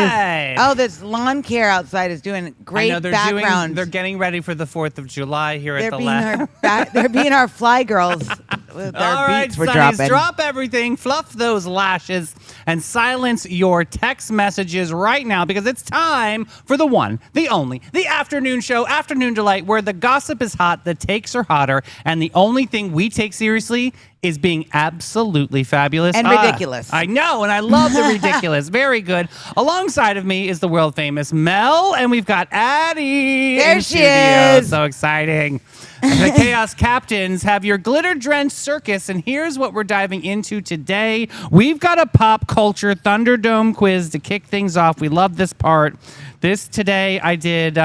right. Oh, this lawn care outside is doing great background. They're getting ready for the 4th of July here at the lab. They're being our fly girls. With All right, beats we're Sonnies, dropping. drop everything, fluff those lashes, and silence your text messages right now because it's time for the one, the only, the afternoon show, Afternoon Delight, where the gossip is hot, the takes are hotter, and the only thing we take seriously is being absolutely fabulous. And ridiculous. I know, and I love the ridiculous. Very good. Alongside of me is the world famous Mel, and we've got Addie. There she is. So exciting. The Chaos Captains have your glitter-drenched circus, and here's what we're diving into today. We've got a pop culture Thunderdome quiz to kick things off. We love this part. Today I did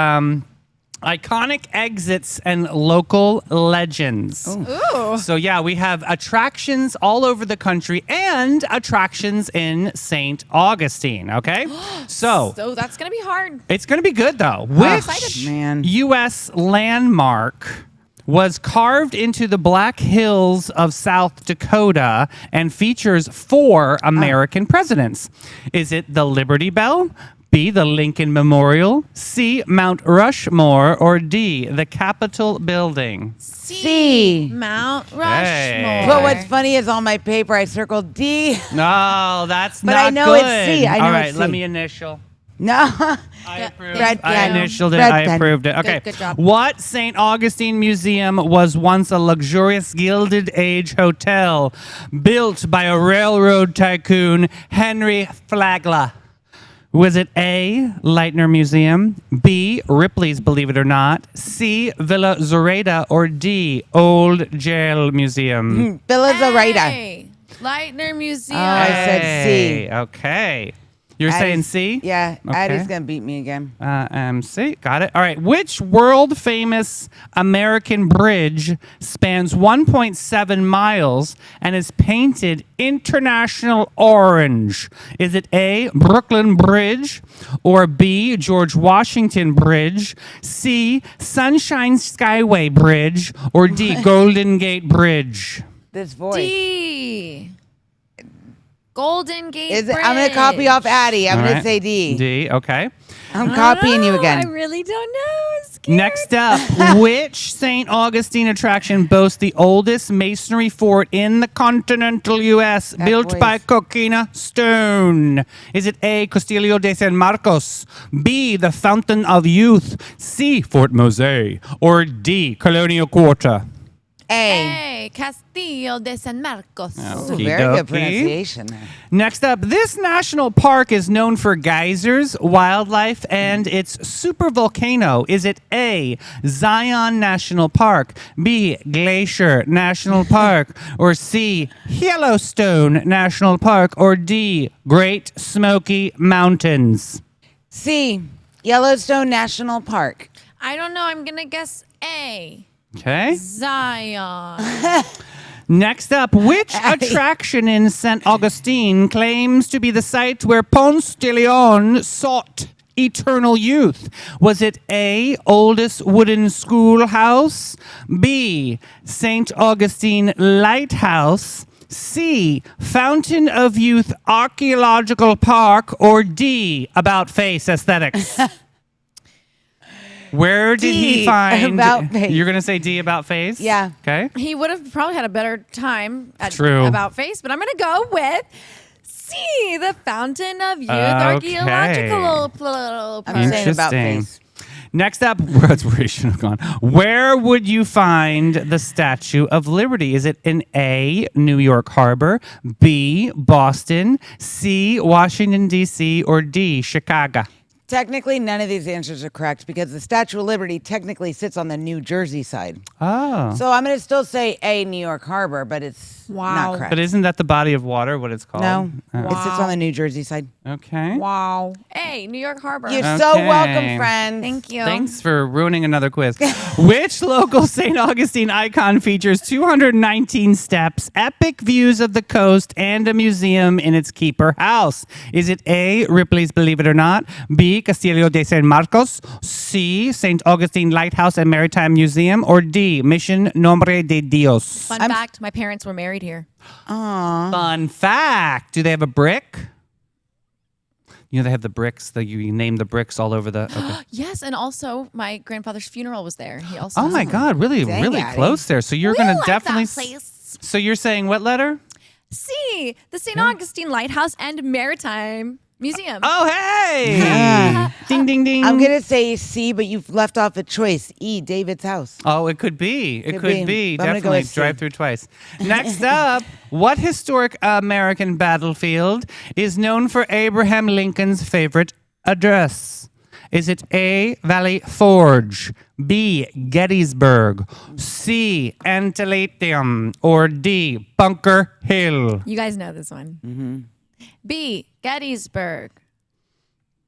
iconic exits and local legends. Ooh. So yeah, we have attractions all over the country and attractions in St. Augustine, okay? So that's going to be hard. it's going to be good though. Which U.S. landmark was carved into the Black Hills of South Dakota and features 4 American presidents? Is it the Liberty Bell, B, the Lincoln Memorial, C, Mount Rushmore, or D, the Capitol Building? C. Mount Rushmore. Hey. But what's funny is on my paper I circled D. No, that's But not I know good. it's C. I know All right, it's let C. me initial. No. I approved. Red I pen. initialed it. Red I pen. approved it. Okay. Good job. What St. Augustine Museum was once a luxurious Gilded Age hotel built by a railroad tycoon, Henry Flagler? Was it A, Leitner Museum, B, Ripley's Believe It or Not, C, Villa Zoraida, or D, Old Jail Museum? Villa Zoraida. Hey, Leitner Museum. I said C. Okay. You're saying C? Yeah, Okay. Addie's going to beat me again. C. Got it. All right. Which world famous American bridge spans 1.7 miles and is painted international orange? Is it A, Brooklyn Bridge, or B, George Washington Bridge, C, Sunshine Skyway Bridge, or D, Golden Gate Bridge? This voice. D. Golden Gate Bridge. I'm going to copy off Addie. I'm going to say D. D. Okay. I'm copying you again. I really don't know. I'm scared. Next up, which St. Augustine attraction boasts the oldest masonry fort in the continental U.S. That built voice. by Coquina Stone? Is it A, Castillo de San Marcos, B, the Fountain of Youth, C, Fort Mose, or D, Colonial Quarter? A. Castillo de San Marcos. Ooh, very good pronunciation there. Next up, this national park is known for geysers, wildlife, and its supervolcano. Is it A, Zion National Park, B, Glacier National Park, or C, Yellowstone National Park, or D, Great Smoky Mountains? C. Yellowstone National Park. I don't know. I'm going to guess A. Okay. Zion. Next up, which attraction in St. Augustine claims to be the site where Ponce de Leon sought eternal youth? Was it A, oldest wooden schoolhouse, B, St. Augustine Lighthouse, C, Fountain of Youth Archaeological Park, or D, About Face Aesthetics? Where did he D, find... About Face. You're going to say D, About Face? Yeah. Okay. He would have probably had a better time at True. About Face, but I'm going to go with C, the Fountain of Youth Okay. Archaeological I'm saying About Interesting. Face. Next up, that's where he should have gone. Where would you find the Statue of Liberty? Is it in A, New York Harbor, B, Boston, C, Washington, D.C., or D, Chicago? Technically, none of these answers are correct because the Statue of Liberty technically sits on the New Jersey side. Oh. So I'm going to still say A, New York Harbor, but it's not correct. But isn't that the body of water, what it's called? No, Oh. it sits on the New Jersey side. Okay. Wow. A, New York Harbor. You're so Okay. welcome, friends. Thank you. Thanks for ruining another quiz. Which local St. Augustine icon features 219 steps, epic views of the coast, and a museum in its keeper house? Is it A, Ripley's Believe It or Not, B, Castillo de San Marcos, C, St. Augustine Lighthouse and Maritime Museum, or D, Mission Nombre de Dios? Fun fact, my parents were married here. Aw. Fun fact. Do they have a brick? You know, they have the bricks, you name the bricks all over the. Okay. Yes, and also my grandfather's funeral was there. He also. Oh my God, really, Dang, really Addie. close there. So you're We going to like definitely. that place. So you're saying what letter? C, the St. Augustine Lighthouse and Maritime Museum. Oh, hey! Yeah. Ding, ding, ding. I'm gonna say C, but you've left off a choice. E, David's house. Oh, it could be. It Could could be. be. I'm gonna go Definitely with C. drive through twice. Next up, what historic American battlefield is known for Abraham Lincoln's favorite address? Is it A, Valley Forge, B, Gettysburg, C, Antietam, or D, Bunker Hill? You guys know this one. B, Gettysburg.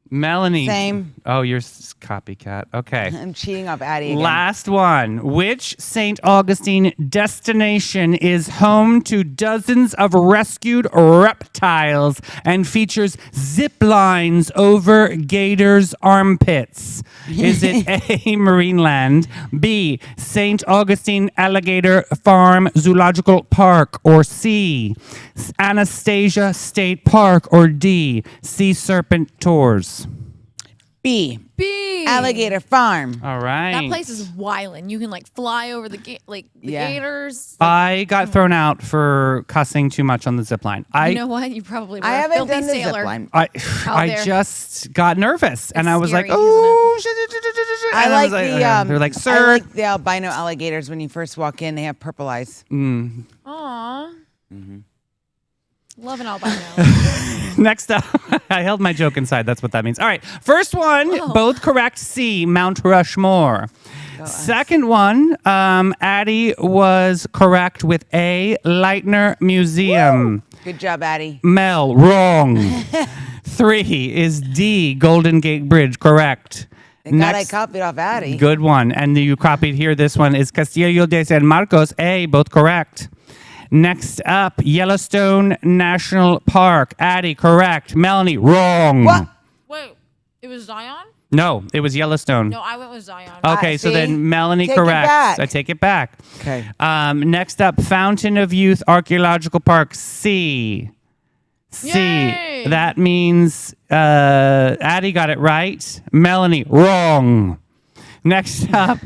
Melanie. Same. Oh, you're copycat. Okay. I'm cheating off Addie again. Last one. Which St. Augustine destination is home to dozens of rescued reptiles and features zip lines over gators' armpits? Is it A, Marineland, B, St. Augustine Alligator Farm Zoological Park, or C, Anastasia State Park, or D, Sea Serpent Tours? B, B. Alligator Farm. All right. That place is wildin'. You can like fly over the Yeah. gators. I got thrown out for cussing too much on the zip line. You know what? You probably were I a haven't filthy done the sailor. zip line. I there. just got nervous and I was like, scary, oh, I and like was the. okay. They're like, I sir. like the albino alligators. When you first walk in, they have purple eyes. Aw. Love an albino. Next up, I held my joke inside. That's what that means. All right. First one, both correct. C, Mount Rushmore. Second one, Addie was correct with A, Leitner Museum. Good job, Addie. Mel, wrong. 3 is D, Golden Gate Bridge, correct. Thank God I copied off Addie. Good one. And you copied here. This one is Castillo de San Marcos, A, both correct. Next up, Yellowstone National Park. Addie, correct. Melanie, wrong. What? Wait, it was Zion? No, it was Yellowstone. No, I went with Zion. Okay, so see? then Melanie Take it corrects. back. I take it back. Okay. Next up, Fountain of Youth Archaeological Park. C. C. Yay! That means Addie got it right. Melanie, wrong. Next up,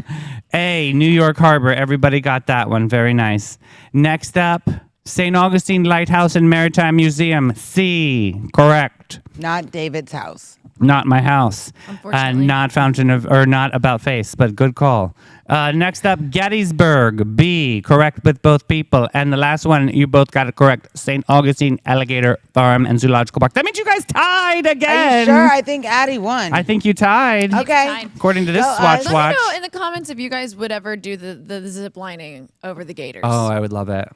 A, New York Harbor. Everybody got that one. Very nice. Next up, St. Augustine Lighthouse and Maritime Museum. C, correct. Not David's house. Not my house. Unfortunately. Not Fountain of, or not About Face, but good call. Next up, Gettysburg. B, correct with both people. And the last one, you both got it correct. St. Augustine Alligator Farm and Zoological Park. That means you guys tied Are again. you sure? I think Addie won. I think you tied. Okay. According to this Go us. Swatch Let Watch. me know in the comments if you guys would ever do the zip lining over the gators. Oh, I would love it.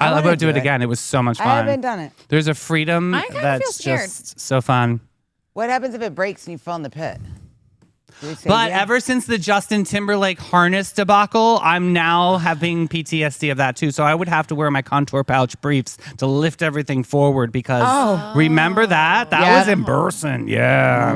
I wanna would do do it it. again. It was so much I fun. haven't done it. There's a freedom I kinda that's feel scared. just so fun. What happens if it breaks and you fall in the pit? Do we say But yeah? ever since the Justin Timberlake harness debacle, I'm now having PTSD of that too. So I would have to wear my contour pouch briefs to lift everything forward because remember that? That Yeah. was embarrassing. Yeah.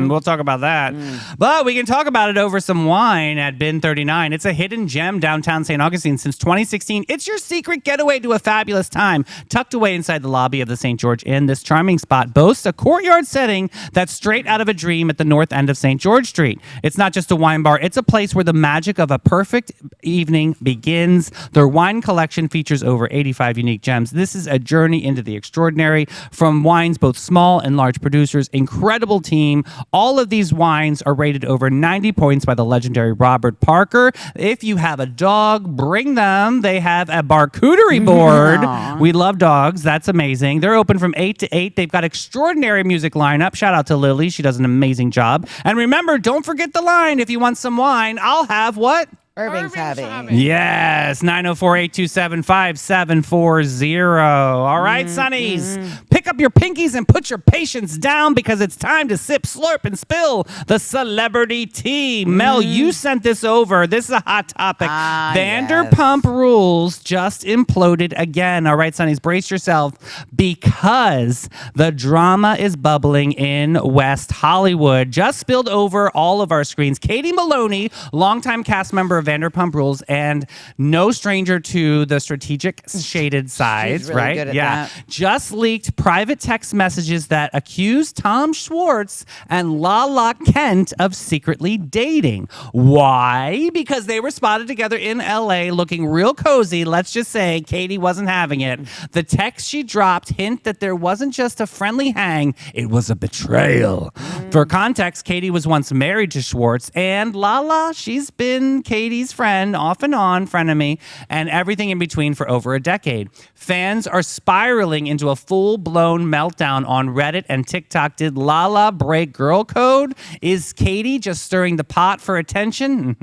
We'll talk about that. But we can talk about it over some wine at Bin 39. It's a hidden gem downtown St. Augustine since 2016. It's your secret getaway to a fabulous time. Tucked away inside the lobby of the St. George Inn, this charming spot boasts a courtyard setting that's straight out of a dream at the north end of St. George Street. It's not just a wine bar, it's a place where the magic of a perfect evening begins. Their wine collection features over 85 unique gems. This is a journey into the extraordinary from wines, both small and large producers. Incredible team. All of these wines are rated over 90 points by the legendary Robert Parker. If you have a dog, bring them. They have a barcouterie board. We love dogs. That's amazing. They're open from 8 to 8. They've got extraordinary music lineup. Shout out to Lily. She does an amazing job. And remember, don't forget the line. If you want some wine, I'll have what? Irving's having. Yes, 904-827-5740. All right, Sonnies, pick up your pinkies and put your patience down because it's time to sip, slurp, and spill the celebrity tea. Mel, you sent this over. This is a hot topic. Vanderpump Rules just imploded again. All right, Sonnies, brace yourself because the drama is bubbling in West Hollywood. Just spilled over all of our screens. Katie Maloney, longtime cast member of Vanderpump Rules and no stranger to the strategic shaded sides, really right? good at yeah. that. Just leaked private text messages that accuse Tom Schwartz and Lala Kent of secretly dating. Why? Because they were spotted together in LA looking real cozy. Let's just say Katie wasn't having it. The text she dropped hint that there wasn't just a friendly hang, it was a betrayal. For context, Katie was once married to Schwartz, and Lala, she's been Katie's friend, off and on, frenemy, and everything in between for over a decade. Fans are spiraling into a full-blown meltdown on Reddit and TikTok. Did Lala break girl code? Is Katie just stirring the pot for attention?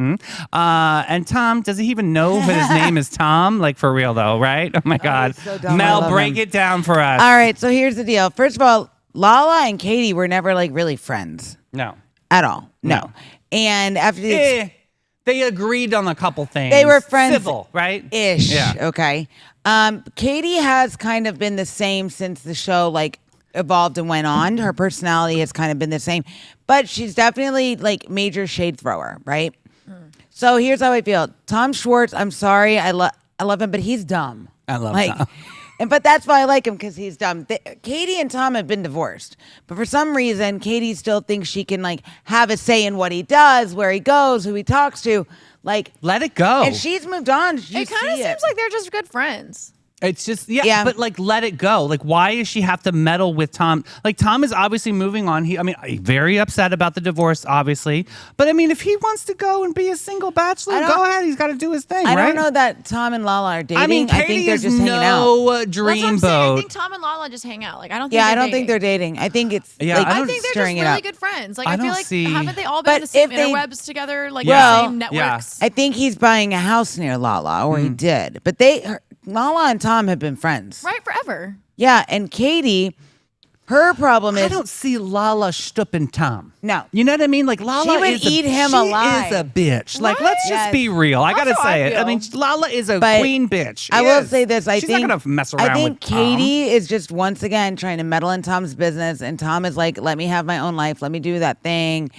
And Tom, does he even know his name is Tom? Like, for real, though, right? Oh, my God. he's so dumb. I Mel, love break him. it down for us. All right, so here's the deal. First of all, Lala and Katie were never like really friends No. at all. No. No. And after this, They agreed on a couple things. they were friends, Civil, right? Ish. Yeah. Okay. Katie has kind of been the same since the show like evolved and went on. Her personality has kind of been the same, but she's definitely like major shade thrower, right? So here's how I feel. Tom Schwartz, I'm sorry, I love him, but he's dumb. I love like, Tom. But that's why I like him, because he's dumb. Katie and Tom have been divorced, but for some reason, Katie still thinks she can like have a say in what he does, where he goes, who he talks to. Like, Let it go. and she's moved on. You It kind of see seems like they're just good friends. It's just, Yeah. but like, let it go. Like, why does she have to meddle with Tom? Like, Tom is obviously moving on. Very upset about the divorce, obviously. But I mean, if he wants to go and be a single bachelor, go ahead. He's got to do his thing, I right? don't know that Tom and Lala are dating. I mean, Katie think they're is just hanging out. no That's what I'm dreamboat. saying. I think Tom and Lala just hang out. Like, I don't think Yeah, they're I don't think they're dating. dating. I think it's Yeah, like I I don't- think they're just stirring it really up. good friends. Like, I I feel don't like see- haven't they all been But in the same if they- interwebs together? Like, Well, the same networks? I think he's buying a house near Lala, or he did. But Lala and Tom have been friends. Right, forever. Yeah, and Katie, her problem I is don't see Lala stooping Tom. No. You know what I mean? Like, Lala She would is eat him she alive. is a bitch. Like, let's just Yes. be real. I got to That's how I say it. I feel. mean, Lala is a But queen bitch. I She will is. say this. She's not going to mess around I think with Tom. Katie is just once again trying to meddle in Tom's business, and Tom is like, "Let me have my own life. Let me do that thing."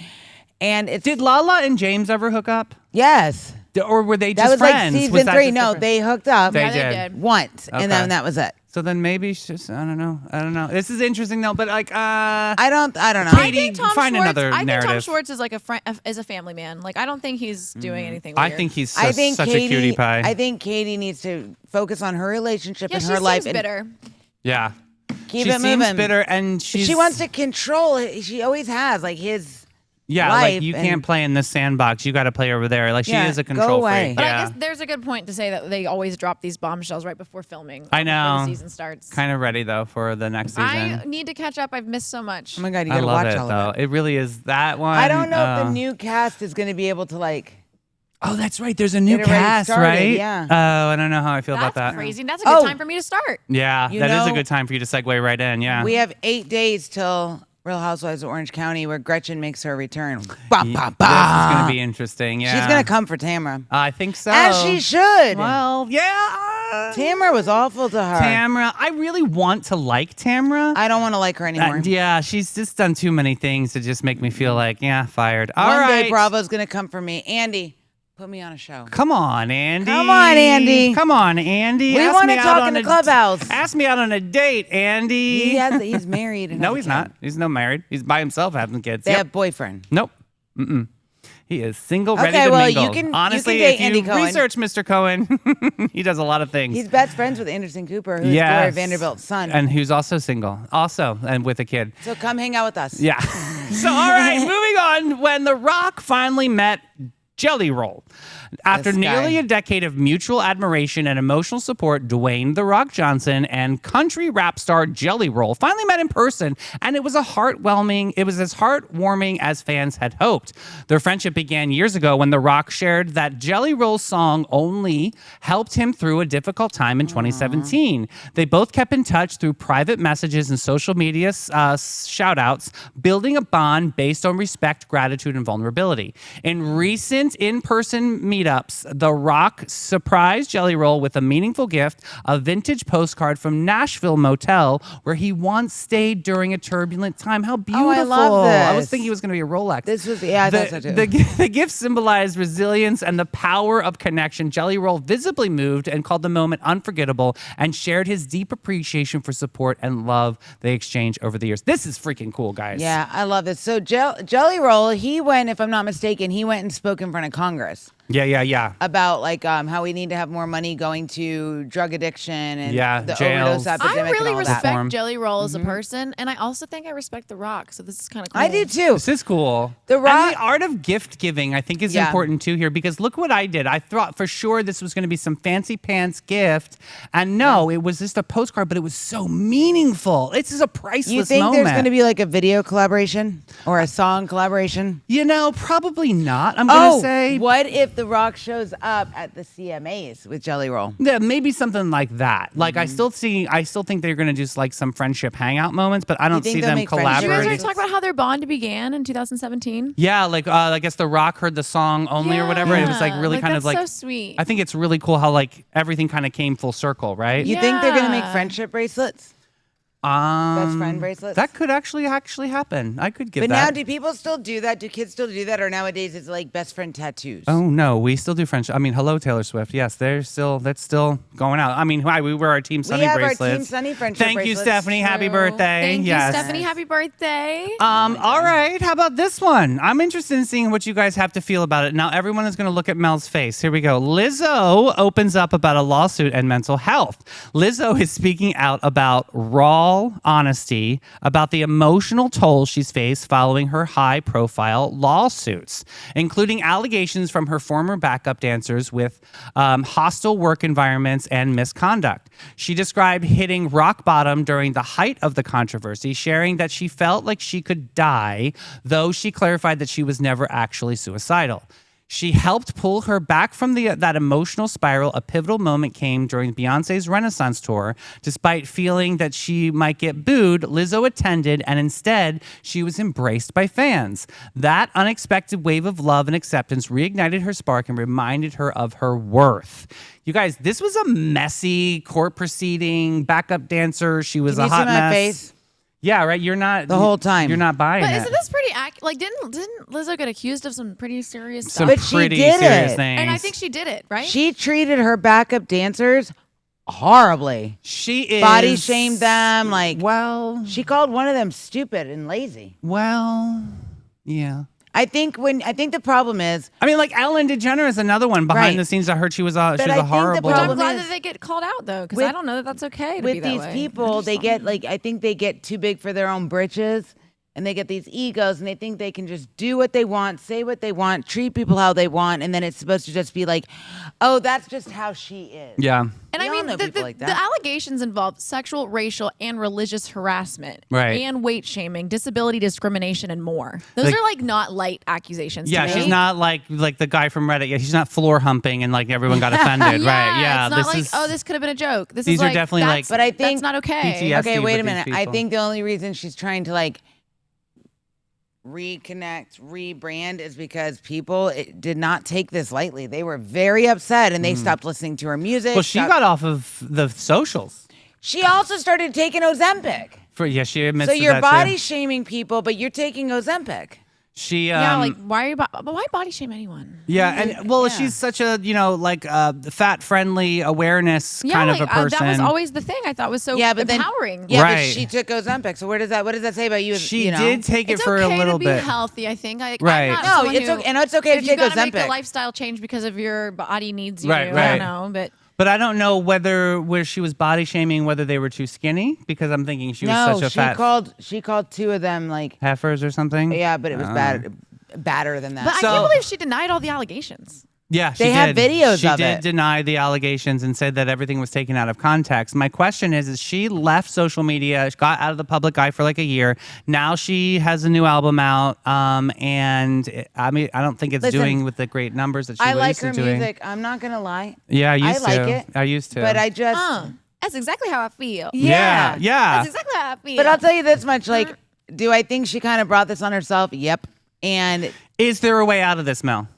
And it's Did Lala and James ever hook up? yes, Or were they that just was friends? like season Was that 3. just No, different? they hooked up They Yeah, they did. did. once, Okay. and then that was it. So then maybe she's just, I don't know. This is interesting though, but like, I don't know. I Katie, think Tom find Schwartz, another I think Tom narrative. Schwartz is like is a family man. Like, I don't think he's doing anything I weird. think he's I think such Katie, a cutie pie. I think Katie needs to focus on her relationship yeah, and she her life seems and bitter. yeah. keep she it seems moving. bitter, and She wants to control it. She always has, like his. Yeah, life like you and- can't play in this sandbox. You got to play over there. Like she Yeah, is a go control away. freak. But Yeah, I guess there's a good point to say that they always drop these bombshells right before filming. I Before know. the season starts. kind of ready though for the next season. I need to catch up. I've missed so much. Oh my god, you I gotta love watch it all though. of it. It really is that one. I don't know if the new cast is going to be able to like. Oh, that's right. There's a new It already cast, started, right? yeah. Oh, I don't know how I feel That's about that. crazy. That's a good Oh. time for me to start. Yeah, You that is a know- good time for you to segue right in. Yeah. We have 8 days till Real Housewives of Orange County, where Gretchen makes her return. Bah, This bah, is bah. going to be interesting. Yeah. She's gonna come for Tamara, I think so. as she should. Well, yeah. Tamara was awful to her. Tamara. I really want to like Tamara. I don't want to like her anymore. Yeah, she's just done too many things to just make me feel like, yeah, fired. All One right. day Bravo's gonna come for me. Andy, put me on a show. Come on, Andy. Come on, Andy. Come on, Andy. We Ask wanna me out talk on in the a- clubhouse. Ask me out on a date, Andy. He's married. and No, has a he's kid. not. He's no married. He's by himself having kids. They Yep. have boyfriend. Nope. Mm-mm. He is single, ready Okay, to well, you mingle. can- you Honestly, can date if you Andy Cohen. research Mr. Cohen, he does a lot of things. He's best friends with Anderson Cooper, who's Yes. Gloria Vanderbilt's son. And who's also single. Also, and with a kid. so come hang out with us. Yeah. So, all right, moving on. When The Rock finally met Jelly Roll. After This guy. nearly a decade of mutual admiration and emotional support, Dwayne The Rock Johnson and country rap star Jelly Roll finally met in person, and it was as heartwarming as fans had hoped. Their friendship began years ago when The Rock shared that Jelly Roll's song Only helped him through a difficult time in 2017. They both kept in touch through private messages and social media shout outs, building a bond based on respect, gratitude, and vulnerability. In recent recent in-person meetups, The Rock surprised Jelly Roll with a meaningful gift, a vintage postcard from Nashville Motel, where he once stayed during a turbulent time. How beautiful. I love this. I was thinking it was going to be a Rolex. I thought so too. The gift symbolized resilience and the power of connection. Jelly Roll visibly moved and called the moment unforgettable and shared his deep appreciation for support and love they exchanged over the years. This is freaking cool, guys. Yeah, I love this. So Jelly Roll, he went, if I'm not mistaken, he went and spoke in front of Congress. Yeah. About like how we need to have more money going to drug addiction and the jails. overdose epidemic. I really and all that. respect Jelly Roll as a person, and I also think I respect The Rock. So this is kind of cool. I do too. This is cool. The Rock- And the art of gift giving, I think, is important too here, because look what I did. I thought for sure this was going to be some fancy pants gift, and no, it was just a postcard, but it was so meaningful. It's just a priceless You think moment. there's going to be like a video collaboration or a song collaboration? You know, probably not. I'm going to say, what if The Rock shows up at the CMAs with Jelly Roll? yeah, maybe something like that. Like I still think they're going to do like some friendship hangout moments, but I don't think see they'll them make friendship Did you guys collaborating. already talk about how their bond began in 2017? Yeah, like I guess The Rock heard the song only or whatever. And it was like really kind of like so sweet. I think it's really cool how like everything kind of came full circle, right? You think they're going to make Yeah. friendship bracelets? Best friend bracelets? That could actually happen. I could give But that. now, do people still do that? Do kids still do that? Or nowadays it's like best friend tattoos? Oh no, we still do friendship. I mean, hello Taylor Swift. Yes, that's still going out. I mean, hi, we wear our Team Sunny have our bracelets. Team Sunny friendship Thank you, bracelets. Stephanie. Happy True. birthday. Thank yes. you, Stephanie. Happy birthday. All right. How about this one? I'm interested in seeing what you guys have to feel about it. Now, everyone is going to look at Mel's face. Here we go. Lizzo opens up about a lawsuit and mental health. Lizzo is speaking out about raw honesty about the emotional toll she's faced following her high-profile lawsuits, including allegations from her former backup dancers with hostile work environments and misconduct. She described hitting rock bottom during the height of the controversy, sharing that she felt like she could die, though she clarified that she was never actually suicidal. She helped pull her back from that emotional spiral. A pivotal moment came during Beyoncé's Renaissance tour. Despite feeling that she might get booed, Lizzo attended, and instead, she was embraced by fans. That unexpected wave of love and acceptance reignited her spark and reminded her of her worth. You guys, this was a messy court proceeding, backup dancer. She was Can a you see hot my mess. face? Yeah, right. You're not The whole time. You're not buying But it. isn't this pretty like didn't Lizzo get accused of some pretty serious Some stuff? But she pretty did serious it. things. And I think she did it, right? She treated her backup dancers horribly. she is Body shamed them. Like, Well, she called one of them stupid and lazy. yeah. I think the problem is, I mean, like Ellen DeGeneres, another one behind Right. the scenes. I heard she was I a think the horrible. But I'm problem glad is- that they get called out though, because with- I don't know that that's okay to be with that these way. people, they get like, I think they get too big for their own britches. And they get these egos and they think they can just do what they want, say what they want, treat people how they want. And then it's supposed to just be like, oh, that's just how she is. Yeah. And We I all mean, know people like the that. allegations involve sexual, racial, and religious harassment, Right. and weight shaming, disability discrimination, and more. Those Like- are like not light accusations. Yeah, to she's make. not like the guy from Reddit. Yeah, she's not floor humping and like everyone got offended, right? Yeah, it's not this like, is. oh, this could have been a joke. This these is are like, definitely, that's- like- But I think that's not okay. PTSD. Okay, wait a with minute. these I people. think the only reason she's trying to like reconnect, rebrand is because people did not take this lightly. They were very upset and they stopped listening to her music. Well, she got off of the socials. She also started taking Ozempic. She admits So to you're that, body too. shaming people, but you're taking Ozempic. She Yeah, like why are you? But why body shame anyone? yeah, and well, Yeah. she's such a fat friendly awareness Yeah, kind like, of a person. that was always the thing I thought was so Yeah, but then empowering. Yeah, Right. but she took Ozempic. So what does that say about you? she you know? did take it It's for okay a little to be bit. healthy. I think. Right. I'm not No, someone it's who- okay, and it's okay to if take you gotta make Ozempic. a lifestyle change because of your body needs you. Right, I right. don't know, but But I don't know where she was body shaming whether they were too skinny, because I'm thinking she was No, such a she fat called two of them like heifers or something. yeah, but it was badder than that. but I So- can't believe she denied all the allegations. Yeah, she They have did. videos She of did it. deny the allegations and said that everything was taken out of context. My question is she left social media, got out of the public eye for like a year. Now she has a new album out, I mean, I don't think it's Listen, doing with the great numbers that she I was like used her to doing. music. I'm not gonna lie. Yeah, I used I like to. it. I used to. But I just That's exactly how I feel. yeah. That's exactly how I feel. But I'll tell you this much, like, do I think she kind of brought this on herself? Yep. And Is there a way out of this, Mel?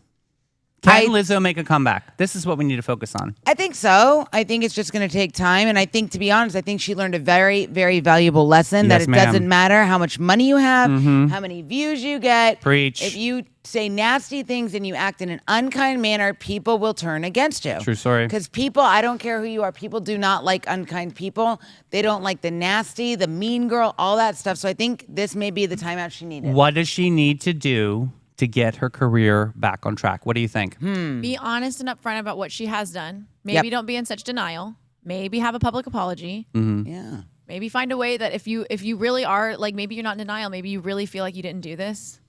Can Lizzo make a comeback? This is what we need to focus on. I think so. I think it's just going to take time. And I think, to be honest, I think she learned a very, very valuable lesson that it doesn't matter how much money you have, how many views you get. Preach. If you say nasty things and you act in an unkind manner, people will turn against you. True story. Because people, I don't care who you are, people do not like unkind people. They don't like the nasty, the mean girl, all that stuff. So I think this may be the timeout she needed. What does she need to do to get her career back on track? What do you think? Be honest and upfront about what she has done. Maybe don't be in such denial. Maybe have a public apology. Yeah. Maybe find a way that if you really are, like, maybe you're not in denial. Maybe you really feel like you didn't do this.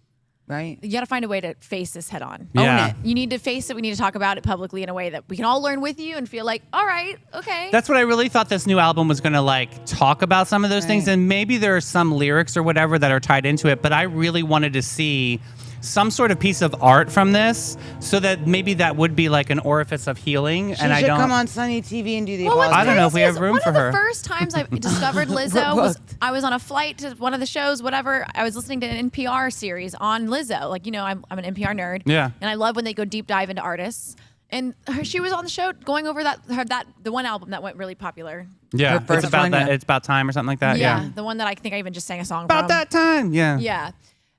Right. You got to find a way to face this head on. Yeah. Own it. You need to face it. We need to talk about it publicly in a way that we can all learn with you and feel like, all right, okay. That's what I really thought this new album was going to like talk about some of those things. And maybe there are some lyrics or whatever that are tied into it. But I really wanted to see some sort of piece of art from this so that maybe that would be like an orifice of healing. She should come on Sunny TV and do the apology. I don't know if we have room for her. One of the first times I discovered Lizzo was I was on a flight to one of the shows, whatever. I was listening to an NPR series on Lizzo. Like, you know, I'm an NPR nerd. Yeah. And I love when they go deep dive into artists. And she was on the show going over the one album that went really popular. Yeah, Her first it's about one, that. yeah. It's about time or something like that. Yeah. The one that I think I even just sang a song About from. that time. Yeah. Yeah.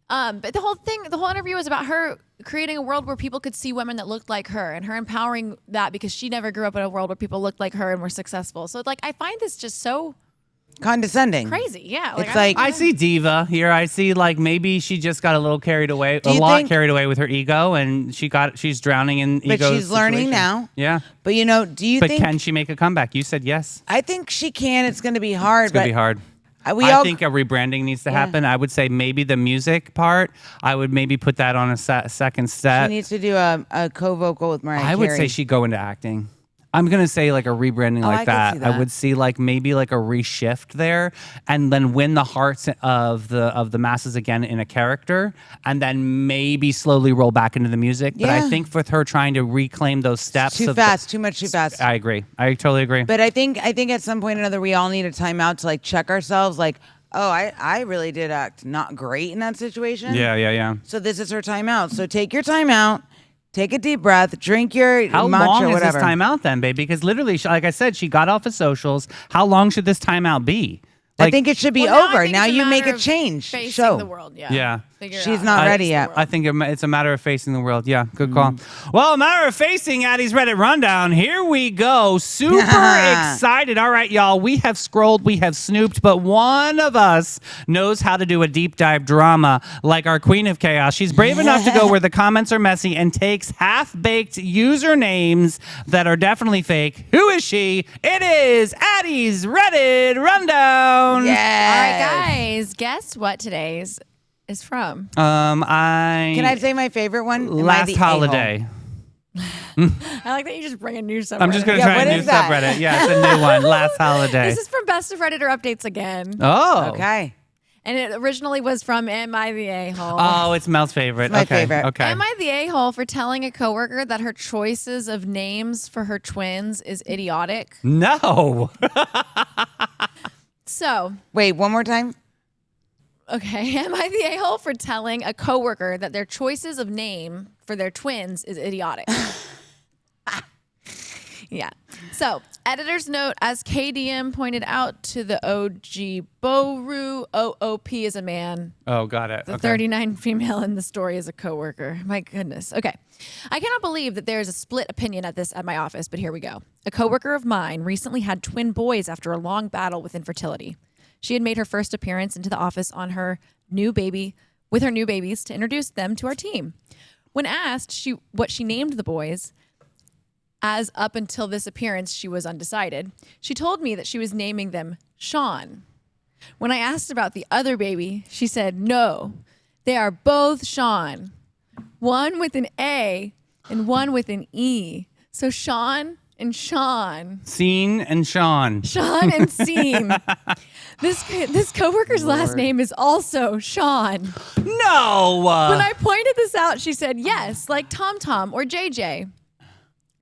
But the whole interview was about her creating a world where people could see women that looked like her and her empowering that because she never grew up in a world where people looked like her and were successful. So, like, I find this just so condescending. crazy. Yeah. It's like I see diva here. I see like maybe she just got a little carried away, carried away with her ego, and she's drowning in ego. But she's learning now. Yeah. But you know, do you But think? can she make a comeback? You said yes. I think she can. It's going to be hard. It's gonna be hard. I think a rebranding needs to happen. I would say maybe the music part. I would maybe put that on a second set. She needs to do a co-vocal with Mariah Carey. I would say she'd go into acting. I'm gonna say like a rebranding like I could that. see that. I would see like maybe like a reshift there, and then win the hearts of the masses again in a character, and then maybe slowly roll back into the music. But I Yeah. think with her trying to reclaim those steps, too fast, too much too fast. I agree. I totally agree. But I think at some point or another we all need a timeout to like check ourselves. Like, oh, I really did act not great in that situation. Yeah. So this is her timeout. So take your timeout. Take a deep breath, drink your How matcha long or is whatever. this timeout then, babe? Because literally, like I said, she got off of socials. How long should this timeout be? I think it should be Well, over. I think Now it's you make matter a of change. Facing Show. the world. Yeah. Figure it She's out. not Face ready the yet. world. I think it's a matter of facing the world. Yeah, good call. Well, a matter of facing Addie's Reddit Rundown. Here we go. Super excited. All right, y'all. We have scrolled, we have snooped, but one of us knows how to do a deep dive drama like our Queen of Chaos. She's brave enough to go where the comments are messy and takes half-baked usernames that are definitely fake. Who is she? It is Addie's Reddit Rundown. Yes. All right, guys. Guess what today's is from? Can I say my favorite one? Am I Last the holiday. I like that you just bring a new subreddit. I'm just going to Yeah, try what a new is that? subreddit. Yeah, it's a new one. Last holiday. This is from Best of Redditor Updates again. Oh. A-hole? Okay. And it originally was from Am I the A-hole? Oh, it's Mel's favorite. It's my okay. favorite. Okay. Am I the a-hole for telling a coworker that her choices of names for her twins is idiotic? No. So, Wait, one more time. okay, am I the a-hole for telling a coworker that their choices of name for their twins is idiotic? Yeah. So, editor's note, as KDM pointed out to the OG Boru, OOP is a man. Oh, got it. The Okay. 39 female in the story is a coworker. My goodness. Okay. I cannot believe that there is a split opinion at my office, but here we go. A coworker of mine recently had twin boys after a long battle with infertility. She had made her first appearance into the office on her new babies to introduce them to our team. When asked what she named the boys, as up until this appearance she was undecided, she told me that she was naming them Sean. When I asked about the other baby, she said, no, they are both Sean. One with an A and one with an E. So Sean and Sean. Scene and Sean. Sean and Scene. This coworker's last name is also Sean. No. When I pointed this out, she said, yes, like Tom Tom or JJ.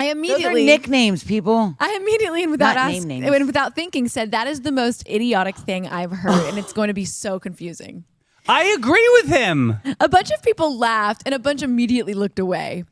I Those are immediately nicknames, people. I immediately and without Not asking, name names. and without thinking said that is the most idiotic thing I've heard and it's going to be so confusing. I agree with him. A bunch of people laughed and a bunch immediately looked away.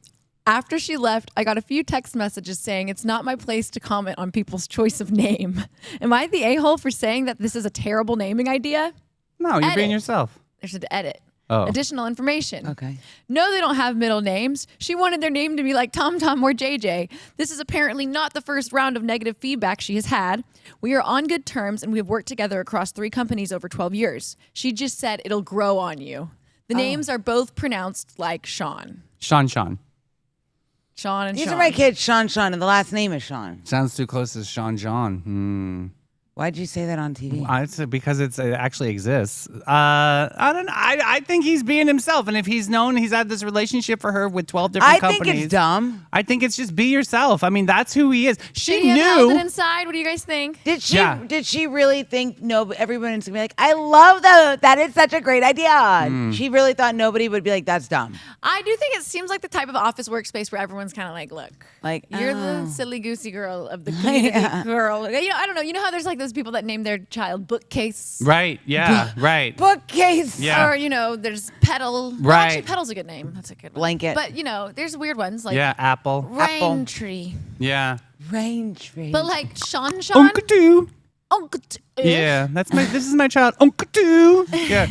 After she left, I got a few text messages saying it's not my place to comment on people's choice of name. Am I the a-hole for saying that this is a terrible naming idea? No, you're being Edit. yourself. There's an edit. Oh. Additional information. Okay. No, they don't have middle names. She wanted their name to be like Tom Tom or JJ. This is apparently not the first round of negative feedback she has had. We are on good terms and we have worked together across 3 companies over 12 years. She just said it'll grow on you. The names are both pronounced like Sean. Sean. Sean and These Sean. are my kids, Sean, and the last name is Sean. Sounds too close to Sean John. Why'd you say that on TV? It's because it actually exists. I don't know. I think he's being himself, and if he's known he's had this relationship for her with 12 different companies. think it's dumb. I think it's just be yourself. I mean, that's who he is. She She held it knew. inside. What do you guys think? Did she? Yeah. Did she really think no? Everyone's gonna be like, I love that. That is such a great idea. She really thought nobody would be like, that's dumb. I do think it seems like the type of office workspace where everyone's kind of like, look, Like you're the silly goosey girl of the community girl. You know, I don't know. You know how there's like those people that name their child bookcase, Right. Yeah. Right. bookcase. Yeah. or you know, there's petal. Well, Right. actually, petal's a good name. That's a good one. Blanket. But you know, there's weird ones like Yeah. Apple. rain tree. Yeah. Rain tree. But like Sean, Uncle Doo. Uncle. Yeah. This is my child. Uncle Doo. Yeah.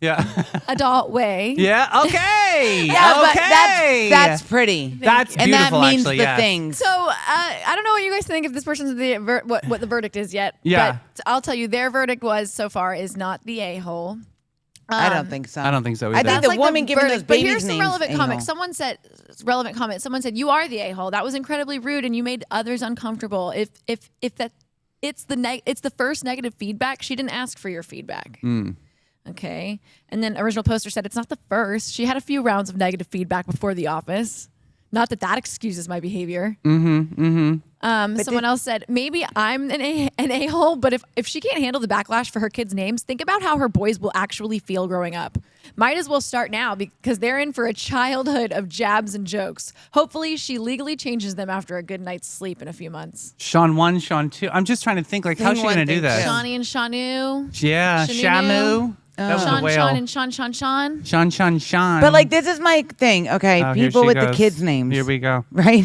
Yeah. Adult way. Yeah. Okay. yeah, but okay. that's pretty. That's and beautiful. that means actually, the yes. things. So I don't know what you guys think if this person's what the verdict is yet. Yeah. But I'll tell you, their verdict was so far is not the a-hole. I don't think so. I don't think so I either. think That's the woman giving verdict. those But babies here's some names. relevant a-hole. comment. Someone said you are the a-hole. That was incredibly rude, and you made others uncomfortable. If that it's the first negative feedback. She didn't ask for your feedback. Okay. And then original poster said it's not the first. She had a few rounds of negative feedback before the office. Not that excuses my behavior. Someone else said, maybe I'm an a-hole, but if she can't handle the backlash for her kids' names, think about how her boys will actually feel growing up. Might as well start now because they're in for a childhood of jabs and jokes. Hopefully she legally changes them after a good night's sleep in a few months. Sean 1, Sean 2. I'm just trying to think, like, how's she one, going to do thing that? two. Shawnee and Shanu. Yeah. Shanunu. Shamu. That was the Sean, whale. Sean, and Sean. Sean. But like, this is my thing. Okay, Oh, here people she with the goes. kids' names. Here we go. Right?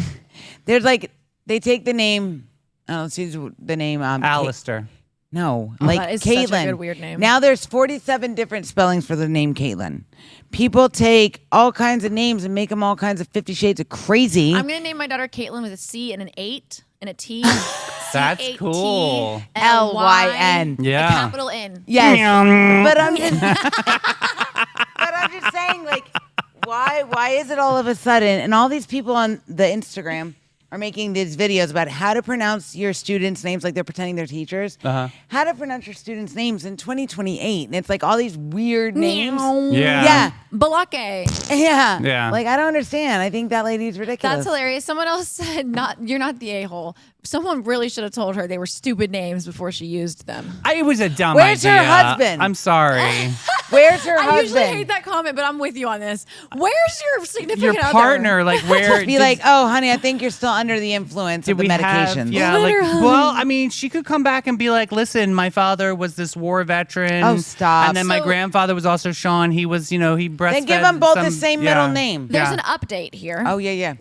There's like they take the name. Oh, let's use the name. Alistair. No, like that is such a Caitlin. good weird name. Now there's 47 different spellings for the name Caitlin. People take all kinds of names and make them all kinds of 50 shades of crazy. I'm going to name my daughter Caitlin with a C and an 8 and a T. That's C-A-T-L-Y-N. cool. L-Y-N. Yeah. A capital N. Yes, Meow. but I'm just, but I'm just saying, like, why is it all of a sudden? And all these people on the Instagram are making these videos about how to pronounce your students' names like they're pretending they're teachers. How to pronounce your students' names in 2028. And it's like all these weird names. Yeah. Yeah. Balake. Yeah. Yeah. Like, I don't understand. I think that lady's ridiculous. That's hilarious. Someone else said, "You're not the a-hole." Someone really should have told her they were stupid names before she used them. It was a dumb Where's her idea. husband? I'm sorry. Where's her I husband? usually hate that comment, but I'm with you on this. Where's your significant Your other? partner, like, where? Be like, oh, honey, I think you're still under the influence of the medications. Yeah, Let like, her home. well, I mean, she could come back and be like, listen, my father was this war veteran. Oh, stop. And then my So- grandfather was also Sean. He was, he breastfed. Then give them both the some- same yeah. middle name. There's Yeah. an update here. Oh, yeah.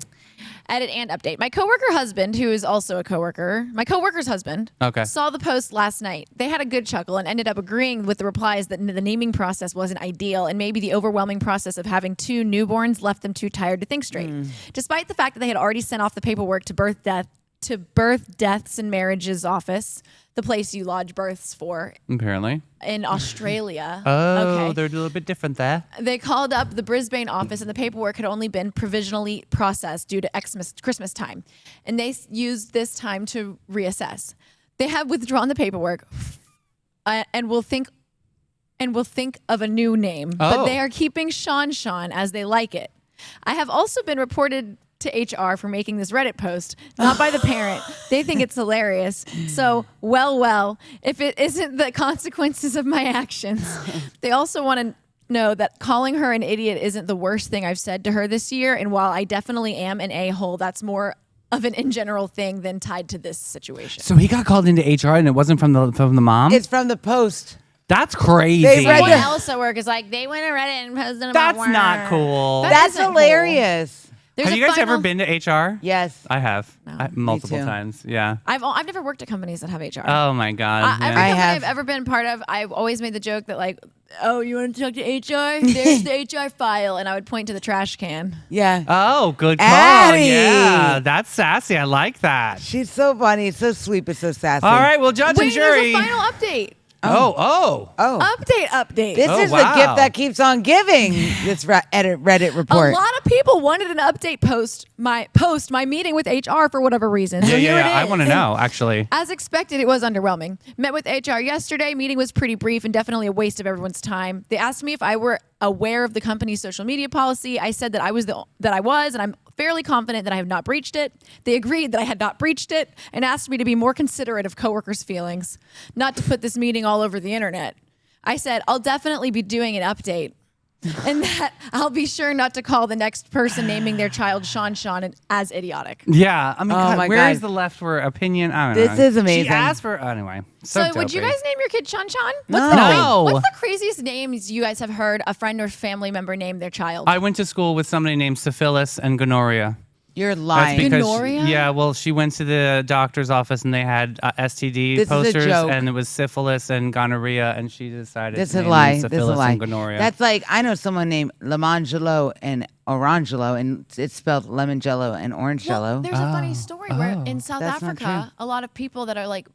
Edit and update. My coworker husband, who is also a coworker, my coworker's husband, Okay. saw the post last night. They had a good chuckle and ended up agreeing with the replies that the naming process wasn't ideal and maybe the overwhelming process of having 2 newborns left them too tired to think straight. Despite the fact that they had already sent off the paperwork to birth deaths and marriages office, the place you lodge births for Apparently. in Australia. Oh, Okay. they're a little bit different there. They called up the Brisbane office, and the paperwork had only been provisionally processed due to Christmas time, and they used this time to reassess. They have withdrawn the paperwork, and will think of a new name, but Oh. they are keeping Sean as they like it. I have also been reported to HR for making this Reddit post, not by the parent. They think it's hilarious. So, well, if it isn't the consequences of my actions. They also want to know that calling her an idiot isn't the worst thing I've said to her this year. And while I definitely am an a-hole, that's more of an in general thing than tied to this situation. So he got called into HR and it wasn't from the mom? It's from the post. That's crazy. They read Someone the- else at work is like, they went to Reddit and posted about That's work. not cool. That That's isn't cool. hilarious. Have you guys ever been to HR? Yes. I have. Multiple too. times. Yeah. I've never worked at companies that have HR. Oh my God. Every yeah. company have. I've ever been part of, I've always made the joke that like, oh, you want to talk to HR? There's the HR file, and I would point to the trash can. Yeah. Oh, good call. Addie. Yeah, that's sassy. I like that. She's so funny. It's so sweet, but so sassy. All right, well, judge and Wait, jury. there's a final update. Oh. Update. This Oh, is the wow. gift that keeps on giving. This Reddit report. A lot of people wanted an update post my meeting with HR for whatever reason. So here it I is. want to know, actually. As expected, it was underwhelming. Met with HR yesterday. Meeting was pretty brief and definitely a waste of everyone's time. They asked me if I were aware of the company's social media policy. I said that I was, and I'm fairly confident that I have not breached it. They agreed that I had not breached it and asked me to be more considerate of coworkers' feelings, not to put this meeting all over the internet. I said, I'll definitely be doing an update. And that I'll be sure not to call the next person naming their child Sean as idiotic. Yeah, I mean, Oh my where is God. the left for opinion? I don't know. This is amazing. She asked for, anyway. So would you dopey. guys name your kid Sean? No. What's the craziest names you guys have heard a friend or family member name their child? I went to school with somebody named syphilis and gonorrhea. You're That's lying. because Gonorrhea? yeah, well, she went to the doctor's office and they had STD This is a posters, joke. and it was syphilis and gonorrhea, and she decided This to is a name lie. them This is a syphilis lie. and gonorrhea. That's like, I know someone named Lemangelo and Orangelo, and it's spelled lemon jello and orange jello. There's a funny story where in South That's not Africa, a lot of people that are like,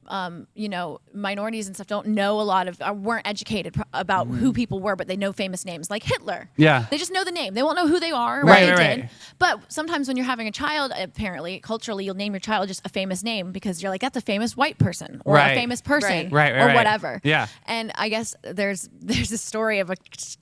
minorities and stuff don't know a lot of, weren't educated about who people were, but they know famous names like Hitler. Yeah. They just know the name. They won't know who they are, or Right, what they right, did. right. But sometimes when you're having a child, apparently, culturally, you'll name your child just a famous name because you're like, that's a famous white person or Right. a famous person Right, or right. whatever. Yeah. And I guess there's a story of a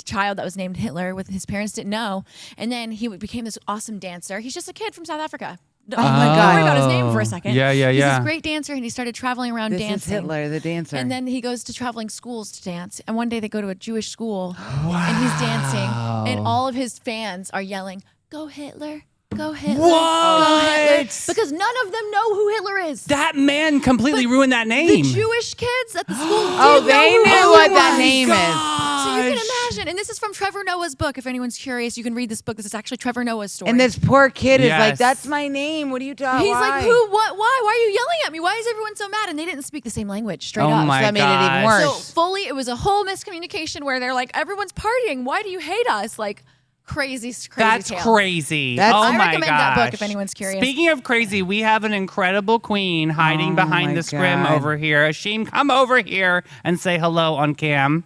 child that was named Hitler with his parents didn't know, and then he became this awesome dancer. He's just a kid from South Africa. Oh my Don't God. worry about his name for a second. Yeah, yeah, He's yeah. this great dancer, and he started traveling around This dancing. is Hitler, the dancer. And then he goes to traveling schools to dance. And one day they go to a Jewish school, and he's dancing, and all of his fans are yelling, "Go Hitler! Go Hitler! Go Hitler!" Because none of them know who Hitler is. That man completely ruined that The name. Jewish kids at the school Oh, did they know who knew Hitler what was. that name is. So you can imagine, and this is from Trevor Noah's book. If anyone's curious, you can read this book. This is actually Trevor Noah's story. And this poor kid is like, Yes. that's my name. What are you talking He's about? like, who, what, why? Why are you yelling at me? Why is everyone so mad? And they didn't speak the same language straight Oh up. my So that made it even gosh. worse. So fully, it was a whole miscommunication where they're like, everyone's partying. Why do you hate us? Like, crazy That's tale. crazy. That's- oh I my recommend gosh. that book if anyone's curious. Speaking of crazy, we have an incredible queen hiding Oh behind my the scrim God. over here. Ashim, come over here and say hello on cam.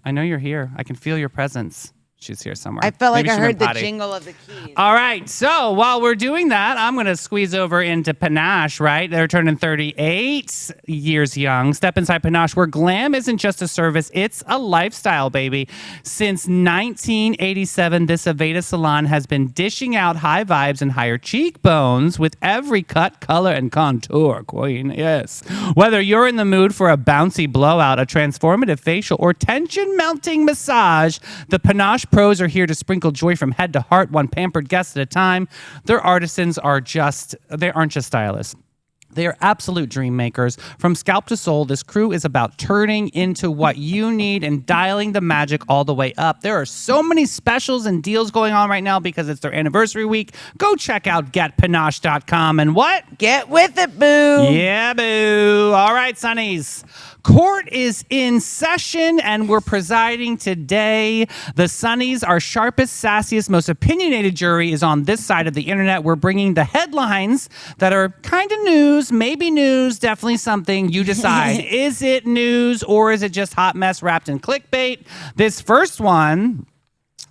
I know you're here. I can feel your presence. She's here somewhere. I felt like Maybe I she heard went the potty. jingle of the keys. All right, so while we're doing that, I'm going to squeeze over into Panache, right? They're turning 38 years young. Step inside Panache, where glam isn't just a service, it's a lifestyle, baby. Since 1987, this Aveda salon has been dishing out high vibes and higher cheekbones with every cut, color, and contour, queen, yes. Whether you're in the mood for a bouncy blowout, a transformative facial, or tension-melting massage, the Panache pros are here to sprinkle joy from head to heart, one pampered guest at a time. Their artisans aren't just stylists. They are absolute dream makers. From scalp to soul, this crew is about turning into what you need and dialing the magic all the way up. There are so many specials and deals going on right now because it's their anniversary week. Go check out getpanache.com and what? Get with it, boo. Yeah, boo. All right, Sonnies. Court is in session and we're presiding today. The Sonnies, our sharpest, sassiest, most opinionated jury is on this side of the internet. We're bringing the headlines that are kind of news, maybe news, definitely something. You decide. Is it news or is it just hot mess wrapped in clickbait? This first one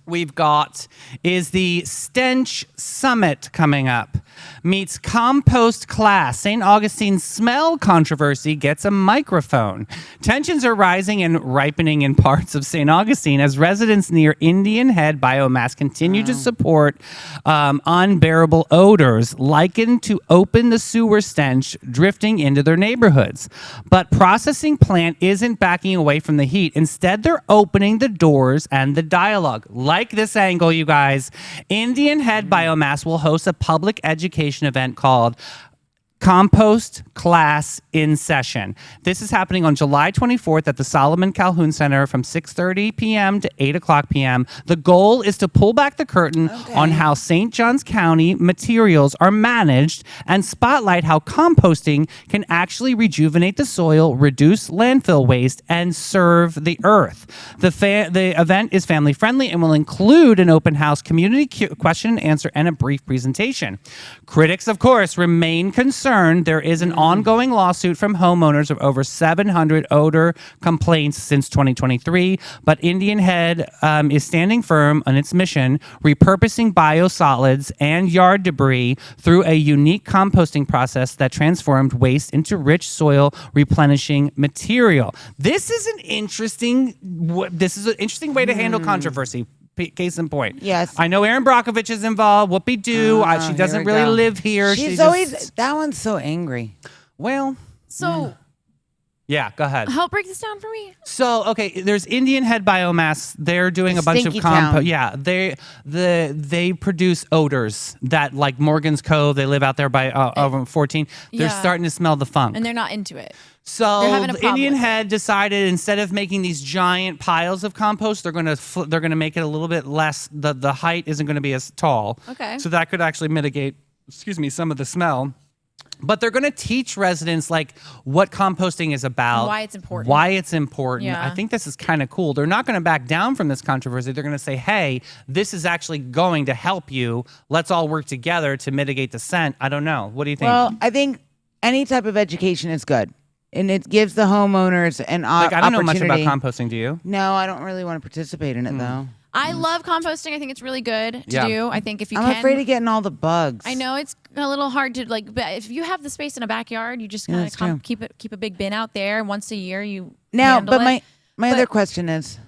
we've got is the Stench Summit coming up. Meets compost class. St. Augustine's smell controversy gets a microphone. Tensions are rising and ripening in parts of St. Augustine as residents near Indian Head biomass continue to support unbearable odors likened to open the sewer stench drifting into their neighborhoods. But processing plant isn't backing away from the heat. Instead, they're opening the doors and the dialogue. Like this angle, you guys. Indian Head Biomass will host a public education event called Compost class in session. This is happening on July 24th at the Solomon Calhoun Center from 6:30 p.m. to 8 o'clock p.m. The goal is to pull back the curtain on how St. Johns County materials are managed and spotlight how composting can actually rejuvenate the soil, reduce landfill waste, and serve the earth. The event is family friendly and will include an open house, community question and answer, and a brief presentation. Critics, of course, remain concerned. There is an ongoing lawsuit from homeowners of over 700 odor complaints since 2023, but Indian Head is standing firm on its mission, repurposing biosolids and yard debris through a unique composting process that transformed waste into rich soil replenishing material. This is an interesting way to handle controversy. Case in point. Yes. I know Erin Brockovich is involved. Whoopie doo. She doesn't really live here. She's always, that one's so angry. Well. So. Yeah, go ahead. Help break this down for me. So, okay, there's Indian Head Biomass. They're doing a bunch of compost. Yeah, they produce odors that, like Morgan's Cove, they live out there by over 14. They're starting to smell the funk. And they're not into it. So Indian Head decided instead of making these giant piles of compost, they're going to make it a little bit less. The height isn't going to be as tall. Okay. So that could actually mitigate, some of the smell. But they're going to teach residents like what composting is about, and why it's important. Yeah. I think this is kind of cool. They're not going to back down from this controversy. They're going to say, "Hey, this is actually going to help you. Let's all work together to mitigate the scent." I don't know. What do you think? Well, I think any type of education is good. And it gives the homeowners an opportunity. I don't know much about composting. Do you? No, I don't really want to participate in it, though. I love composting. I think it's really good to do. I think if you I'm afraid of getting all the bugs. I know it's a little hard to but if you have the space in a backyard, you just kind of keep a big bin out there. Once a year, you handle it. my other question is,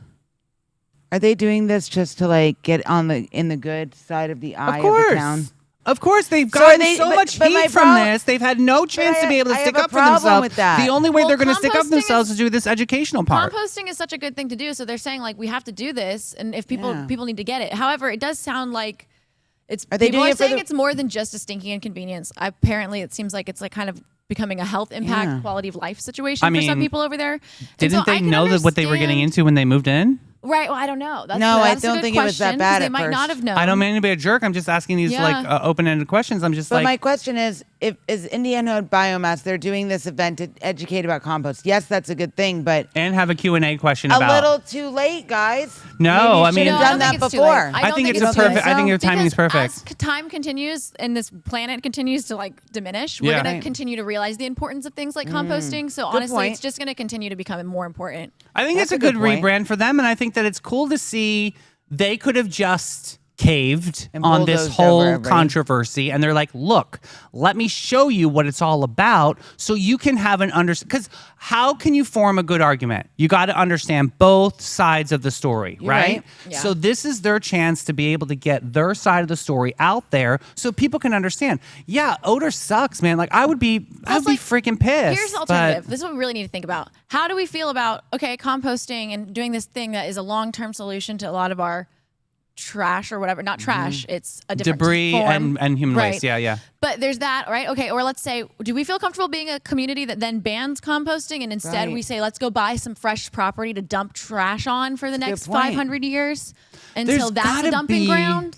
are they doing this just to get in the good side of the eye of the town? Of course, they've gotten so much heat from this. They've had no chance to be able to stick up for themselves. With that. The only way they're going to stick up for themselves is to do this educational part. Composting is such a good thing to do. So they're saying we have to do this, and if people need to get it. However, it does sound like people are saying it's more than just a stinky inconvenience. Apparently, it seems like it's kind of becoming a health impact, quality of life situation for some people over there. Didn't they know that what they were getting into when they moved in? Right. Well, I don't know. That's I don't think it was that bad. They might not have known. I don't mean to be a jerk. I'm just asking these open-ended questions. I'm just But my question is Indiana Biomass, they're doing this event to educate about compost. Yes, that's a good thing, but and have a Q&A question a about little too late, guys. No, I mean, done that before. I think it's perfect. I think your timing is perfect. As time continues and this planet continues to diminish, we're going to continue to realize the importance of things like composting. So honestly, it's just going to continue to become more important. I think it's a good rebrand for them, and I think that it's cool to see they could have just caved on this whole controversy, and they're like, look, let me show you what it's all about so you can have an understanding. Because how can you form a good argument? You got to understand both sides of the story, right? Yeah. So this is their chance to be able to get their side of the story out there so people can understand. Yeah, odor sucks, man. I'd be freaking pissed. Here's the alternative. This is what we really need to think about. How do we feel about composting and doing this thing that is a long-term solution to a lot of our trash or whatever, not trash, it's a different debris form. and human waste. Yeah. But there's that, right? Okay, or let's say, do we feel comfortable being a community that then bans composting and instead we say, let's go buy some fresh property to dump trash on for the next 500 years until that's a dumping ground?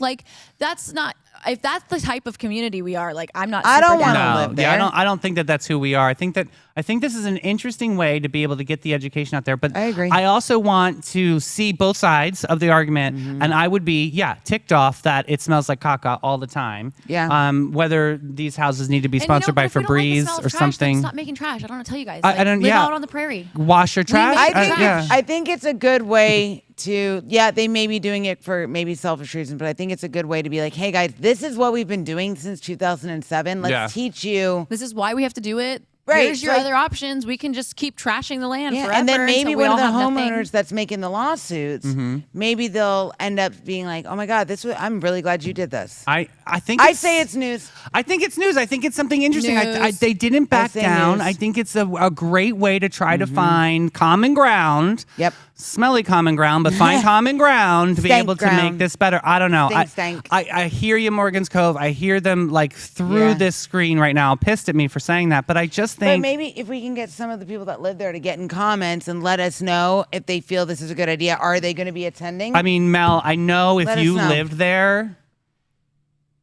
That's not. If that's the type of community we are, I'm not. I don't want to live there. Yeah, I don't think that that's who we are. I think this is an interesting way to be able to get the education out there. But I agree. I also want to see both sides of the argument, and I would be ticked off that it smells like caca all the time. Yeah. Whether these houses need to be sponsored by Febreze or something. Stop making trash. I don't know. Tell you guys. I don't. Live out on the prairie. Wash your trash. I think it's a good way to they may be doing it for maybe selfish reasons, but I think it's a good way to be like, hey guys, this is what we've been doing since 2007. Let's teach you. This is why we have to do it. Right. Here's your other options. We can just keep trashing the land forever. And then maybe one of the homeowners nothing. that's making the lawsuits, maybe they'll end up being like, oh my God, I'm really glad you did this. I say it's news. I think it's news. I think it's something interesting. They didn't back down. News. I think it's a great way to try to find common ground. Yep. smelly common ground, but find common ground to be Stank able to ground. make this better. I don't know. Stank. I hear you, Morgan's Cove. I hear them like through Yeah. this screen right now, pissed at me for saying that. But I just But think maybe if we can get some of the people that live there to get in comments and let us know if they feel this is a good idea. Are they going to be attending? I mean, Mel, I know if Let us you know. lived there,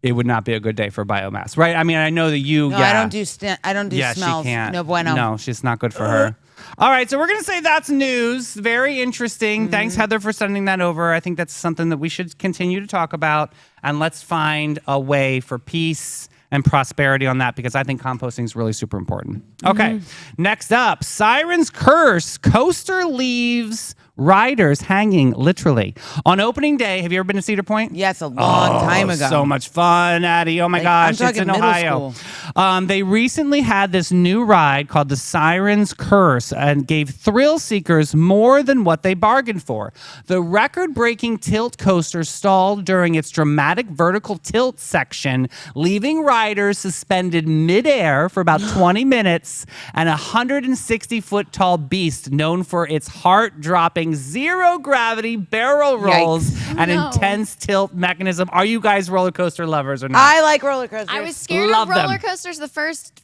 it would not be a good day for biomass, right? I mean, I know that you. no, yeah. I don't do I don't do Yeah, smells. she can't. No bueno. No, she's not good for her. All right, so we're going to say that's news. Very interesting. Mm-hmm. Thanks, Heather, for sending that over. I think that's something that we should continue to talk about. And let's find a way for peace and prosperity on that, because I think composting is really super important. Okay, next up, Siren's Curse. Coaster leaves riders hanging, literally. On opening day, have you ever been to Cedar Point? Yes, a long time ago. So much fun, Addie. Oh my gosh, I'm it's talking in middle Ohio. school. They recently had this new ride called the Siren's Curse and gave thrill seekers more than what they bargained for. The record-breaking tilt coaster stalled during its dramatic vertical tilt section, leaving riders suspended midair for about 20 minutes, and a 160-foot tall beast known for its heart-dropping zero-gravity barrel rolls Yikes. and No. intense tilt mechanism. Are you guys roller coaster lovers or not? I like roller coasters. I was scared Love of them. roller coasters the first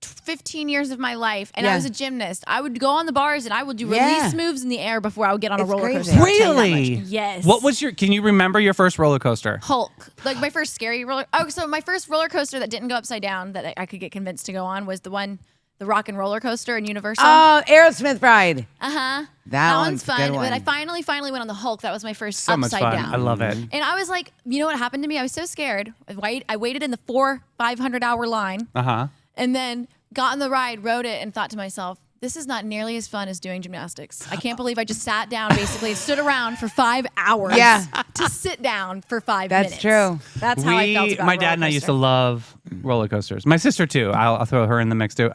15 years of my life, and Yeah. I was a gymnast. I would go on the bars and I would do Yeah. release moves in the air before I would get on a It's roller crazy. coaster. I'll tell you that Really? much. Yes. What was can you remember your first roller coaster? Hulk? Like my first scary roller. Oh, so my first roller coaster that didn't go upside down that I could get convinced to go on was the Rock and Roller Coaster in Universal. Oh, Aerosmith ride. That one's one's a fun. good But I one. finally went on the Hulk. That was my first So much upside fun. down. I love it. And I was like, you know what happened to me? I was so scared. I waited in the 500-hour line. Uh-huh. And then got on the ride, rode it, and thought to myself, this is not nearly as fun as doing gymnastics. I can't believe I just sat down basically and stood around for 5 hours Yeah. to sit down for 5 That's minutes. true. That's how I felt about My a dad roller and I used to coaster. love roller coasters. My sister too. I'll throw her in the mix too.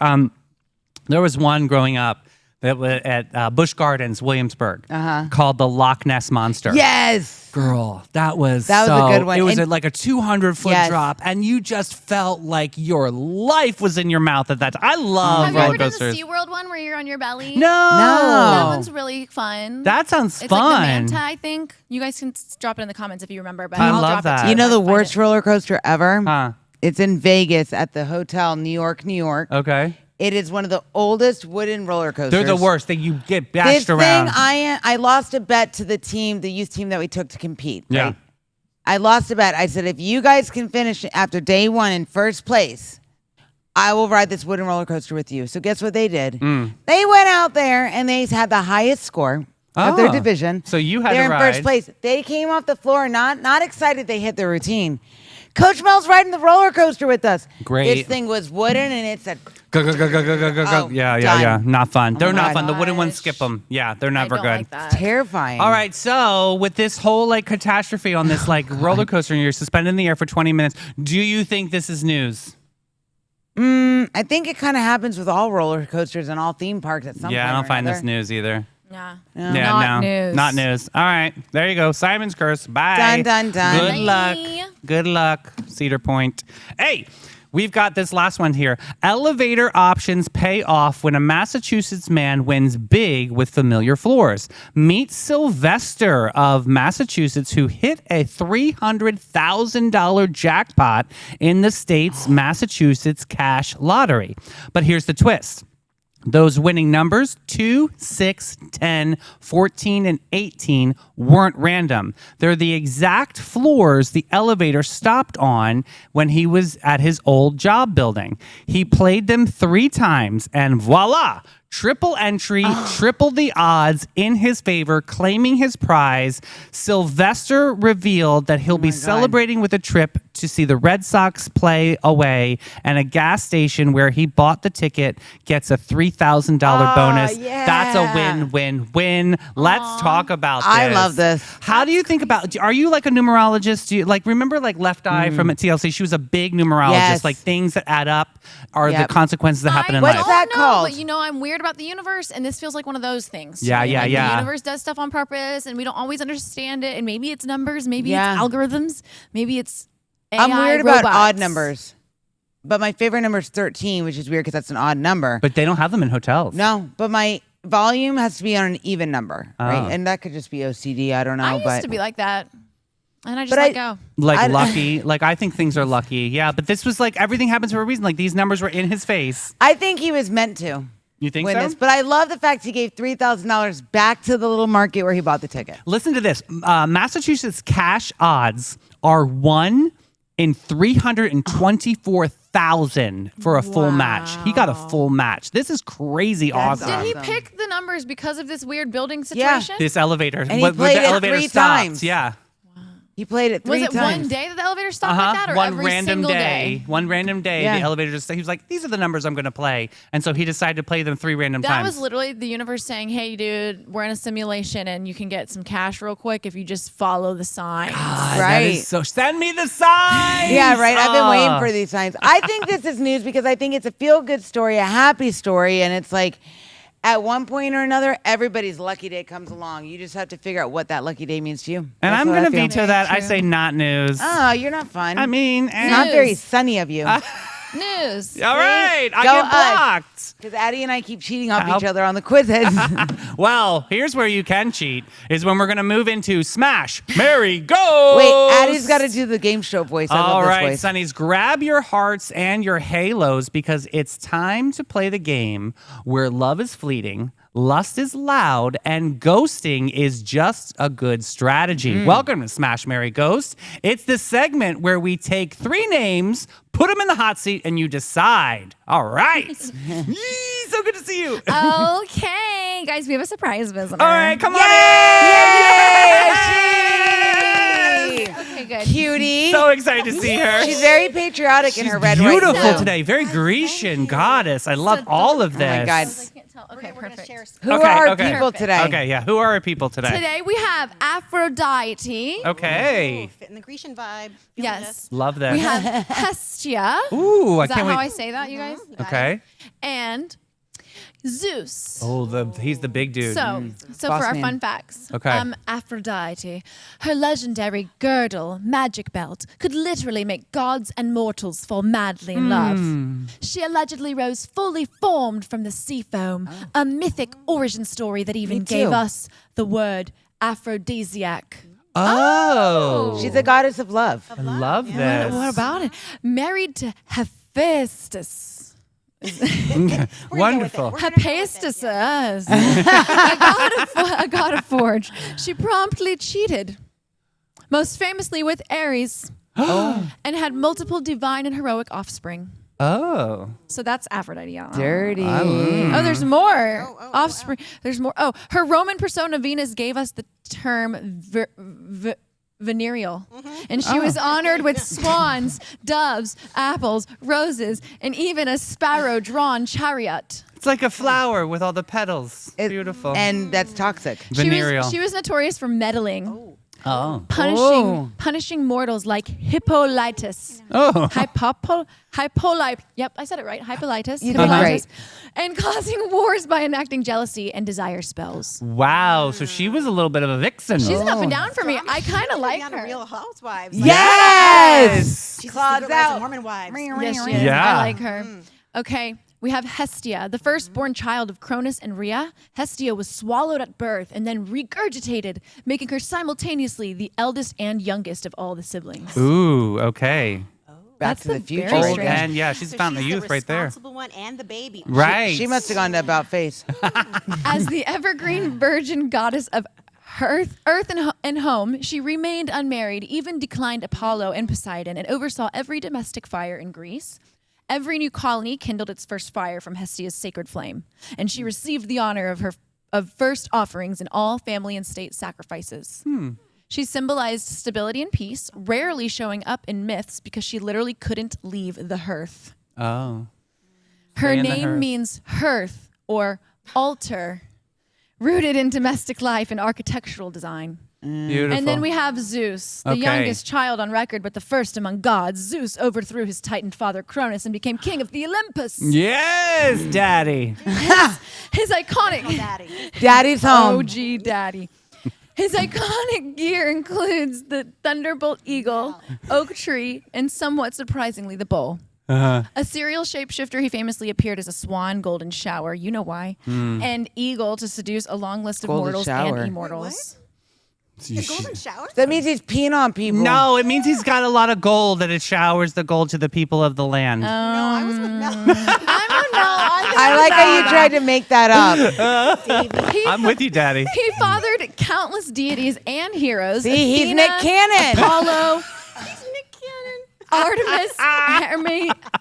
There was one growing up that was at Busch Gardens, Williamsburg, called the Loch Ness Monster. Yes. Girl, that was a good one. It was And- like a 200-foot Yes. drop, and you just felt like your life was in your mouth at that time. I love Have you roller ever done coasters. the SeaWorld one where you're on your belly? No. That one's really fun. That sounds it's fun. like the Manta, I think. You guys can drop it in the comments if you remember. But I I'll love drop that. It to You know if the I find worst it. roller coaster ever? Huh. It's in Vegas at the hotel, New York, New York. Okay. It is one of the oldest wooden roller coasters. They're the worst. That you get This bashed around. thing, I lost a bet to the team, the youth team that we took to compete. Yeah. Right? I lost a bet. I said, if you guys can finish after day one in first place, I will ride this wooden roller coaster with you. So guess what they did? They went out there and they had the highest score of their Ah. division. So you had to They're in ride. first place. They came off the floor not excited they hit their routine. Coach Mel's riding the roller coaster with us. Great. This thing was wooden and it said, Go, go, go, go, go, go, go, go. Oh, Yeah, done. yeah. Not fun. They're my not fun. The wooden ones, gosh. skip them. Yeah, they're I never don't good. like that. terrifying. All right, so with this whole like catastrophe on this like roller coaster and you're suspended in the air for 20 minutes, do you think this is news? I think it kind of happens with all roller coasters and all theme parks at some point. Yeah, I don't or find this another. news either. Nah. Yeah, Not no. news. Not news. All right, there you go. Simon's Curse. Bye. Done, done, done. Good Bye. luck. Good luck, Cedar Point. Hey, we've got this last one here. Elevator options pay off when a Massachusetts man wins big with familiar floors. Meet Sylvester of Massachusetts, who hit a $300,000 jackpot in the state's Massachusetts cash lottery. But here's the twist. Those winning numbers, 2, 6, 10, 14, and 18, weren't random. They're the exact floors the elevator stopped on when he was at his old job building. He played them 3 times, and voila! Triple entry, triple the odds in his favor, claiming his prize. Sylvester revealed that he'll be celebrating with a trip to see the Red Sox play away, and a gas station where he bought the ticket gets a $3,000 bonus. yeah. That's a win-win-win. Let's talk about this. I love this. How do you think about? Are you like a numerologist? Do you like remember like Left Eye from at TLC? She was a big numerologist. Yes. Like things that add up are the Yep. consequences that happen in What's life. that know, called? But you know, I'm weird about the universe, and this feels like one of those things. to Yeah, me. yeah, Like, yeah. The universe does stuff on purpose, and we don't always understand it. And maybe it's numbers, maybe Yeah. it's algorithms, maybe it's AI, I'm weird about robots. odd numbers. But my favorite number is 13, which is weird because that's an odd number. But they don't have them in hotels. No, but my volume has to be on an even number, right? And that could just be OCD. I don't know. I used to be like that. And I just let go. Like lucky. Like I think things are lucky. Yeah, but this was like everything happens for a reason. Like these numbers were in his face. I think he was meant to. You think win so? this, but I love the fact he gave $3,000 back to the little market where he bought the ticket. Listen to this. Massachusetts cash odds are 1 in 324,000 for a full match. He got a full match. This is crazy awesome. Did he pick the numbers because of this weird building situation? This elevator. And he when played the it elevator 3 stopped. times. Yeah. He played it 3 times. Was it one day that the elevator stopped like that, or One every random single day. One random day, Yeah. the elevator just, he was like, these are the numbers I'm going to play. And so he decided to play them 3 random That times. was literally the universe saying, hey, dude, we're in a simulation and you can get some cash real quick if you just follow the signs. God, Right. that is so send me the signs. Yeah, right. I've been waiting for these signs. I think this is news because I think it's a feel-good story, a happy story, and it's like at one point or another, everybody's lucky day comes along. You just have to figure out what that lucky day means to you. And That's I'm what going I to feel. veto that. I True. say not news. Oh, you're not fun. I mean, it's not very News. sunny of you. News. all right. I Go get us. blocked. Because Addie and I keep cheating off Help. each other on the quizzes. Well, here's where you can cheat is when we're going to move into Smash, Marry, Go. Wait, Addie's got to do the game show voice. I All love right, this voice. Sonnies, grab your hearts and your halos because it's time to play the game where love is fleeting, lust is loud, and ghosting is just a good strategy. Welcome to Smash, Marry, Ghost. It's the segment where we take 3 names, put them in the hot seat, and you decide. All right. Yee, so good to see you. Okay, guys, we have a surprise visitor. All right, come on in. Yay! Okay, good. Cutie. So excited to see her. She's very patriotic in her red, Beautiful white, and blue. today. Very Grecian goddess. I love all of this. Oh my God. I can't tell. Okay, perfect. Who Okay, are our okay. people today? Okay, yeah. Who are our people today? Today we have Aphrodite. Okay. Fit in the Grecian vibe. Feeling Yes. Love that. We have Hestia. Ooh, I Is that can't how wait. I say that, you guys? Okay. And Zeus. Oh, he's the big dude. So Boss for our man. fun facts. Okay. Aphrodite, her legendary girdle, magic belt, could literally make gods and mortals fall madly in love. She allegedly rose fully formed from the sea foam, a mythic origin story that even Me gave too. us the word aphrodisiac. Oh. She's a goddess of love. I love this. What about it? Married to Hephaestus. Wonderful. Hephaestus, a god of forge. She promptly cheated, most famously with Ares, and had multiple divine and heroic offspring. Oh. So that's Aphrodite. Yeah. Dirty. Oh, there's more offspring. There's more. Oh, her Roman persona Venus gave us the term venereal, and she was honored with swans, doves, apples, roses, and even a sparrow-drawn chariot. It's like a flower with all the petals. Beautiful. And that's toxic. Venereal. She was notorious for meddling, oh. punishing mortals like Hippolytus. Oh. Hippolyte. Yep, I said it right. Hippolytus. You did Hippolytus. And causing wars by enacting jealousy and desire spells. Wow. So she was a little bit of a vixen. She's an up and down for me. I kind of like on a her. Real Housewives. Yes. She's Claws a Secret Lives out. of Mormon wives. Yes, she is. Yeah. I like her. Okay, we have Hestia, the firstborn child of Cronus and Rhea. Hestia was swallowed at birth and then regurgitated, making her simultaneously the eldest and youngest of all the siblings. Ooh, okay. Back That's to the the future. very Old strange. and yeah, she's So found the she's youth right there. responsible one and the baby. Right. She must have gone to About Face. As the evergreen virgin goddess of earth and home, she remained unmarried, even declined Apollo and Poseidon, and oversaw every domestic fire in Greece. Every new colony kindled its first fire from Hestia's sacred flame, and she received the honor of first offerings in all family and state sacrifices. She symbolized stability and peace, rarely showing up in myths because she literally couldn't leave the hearth. Oh. Her in the name hearth. means hearth or altar, rooted in domestic life and architectural design. Beautiful. And then we have Zeus, the Okay. youngest child on record, but the first among gods. Zeus overthrew his Titan father Cronus and became king of the Olympus. Yes, Daddy. His iconic Daddy. Daddy's home. OG daddy. His iconic gear includes the thunderbolt eagle, oak tree, and somewhat surprisingly, the bull. A serial shapeshifter, he famously appeared as a swan, golden shower, you know why, and eagle to seduce a long list of Golden mortals shower. and immortals. The golden shower? That means he's peeing on people. No, it means he's got a lot of gold that it showers the gold to the people of the land. No, I was with Mel. I like how you tried to make that up. I'm with you, Daddy. He fathered countless deities and heroes. See, he's Athena, Nick Cannon. Apollo, He's Nick Cannon. Artemis,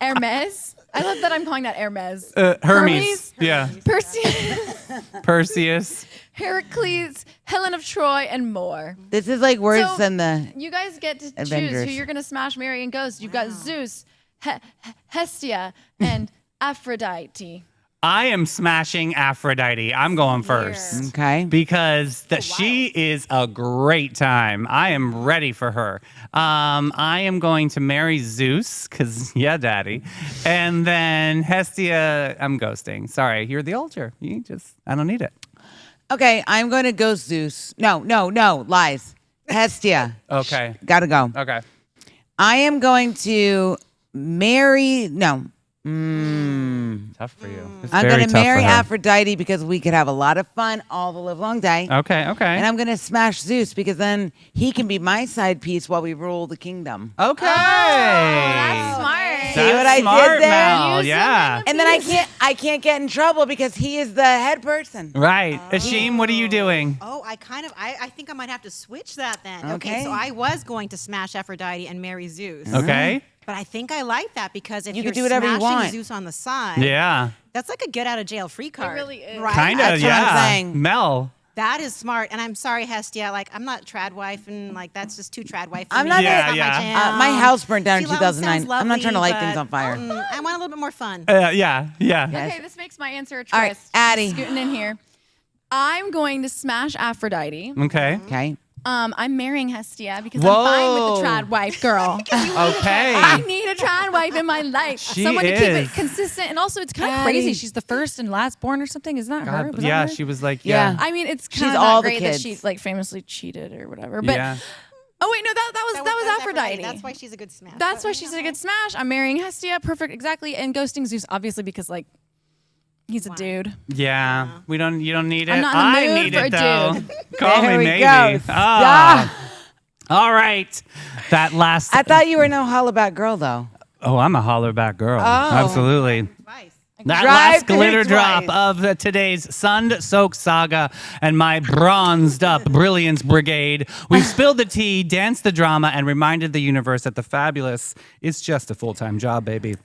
Hermes. I love that I'm calling that Hermes. Hermes. Yeah. Perseus. Heracles, Helen of Troy, and more. This is like worse So, than the. You guys get to choose Avengers. who you're going to smash, marry, and ghost. You've got Zeus, Hestia, and Aphrodite. I am smashing Aphrodite. I'm going first. Okay. Because she is a great time. I am ready for her. I am going to marry Zeus, because, yeah, Daddy. And then Hestia, I'm ghosting. Sorry, you're the altar. I don't need it. Okay, I'm going to ghost Zeus. No, lies. Hestia. Okay. Gotta go. Okay. I am going to marry. No. Tough for you. It's I'm very going to tough marry for her. Aphrodite because we could have a lot of fun all the live long day. Okay. And I'm going to smash Zeus because then he can be my side piece while we rule the kingdom. Okay. That's smart. See what I did smart, there? Mel. Use Yeah. And then I can't get in trouble because he is the head person. Right. Ashim, what are you doing? Oh, I think I might have to switch that then. Okay. So I was going to smash Aphrodite and marry Zeus. Okay. But I think I like that because if You you're can do whatever you smashing want. Zeus on the side, Yeah. that's like a get out of jail free card. really is. Right? Kind of, That's what yeah. I'm saying. Mel. That is smart. And I'm sorry, Hestia. Like, I'm not trad wife, and like that's just too trad wife. For I'm me. not Yeah, That's yeah. my jam. My house burned down in She 2009. sounds I'm not trying to light lovely, things on but, fire. I want a little bit more fun. Yeah. Yes. Okay, this makes my answer a twist. All right, Addie. Scooting in here. I'm going to smash Aphrodite. Okay. Okay. I'm marrying Hestia because I'm fine with Whoa. the trad wife girl. Okay. I need a trad wife in my life. She Someone to keep is. it consistent. And also, it's kind of Daddy. crazy. She's the first and last born or something. Isn't that her? God, Was that yeah, her? she was like, Yeah. yeah. I mean, it's She's kind of all not the great that kids. she like famously cheated or whatever. But Yeah. oh wait, no, that was Aphrodite. That's why she's a good smash. That's why she's a good smash. I'm marrying Hestia, perfect, exactly, and ghosting Zeus, obviously because like he's a dude. Yeah. You don't need it. I'm not in the I mood need for it a though. dude. Call There me we maybe. go. Ah. All right. That last I thought you were no hollaback girl though. Oh, I'm a hollerback girl. Absolutely. Advice. That Drive last through glitter twice. drop of today's sun-soaked saga and my bronzed-up brilliance brigade. We've spilled the tea, danced the drama, and reminded the universe that the fabulous is just a full-time job, baby.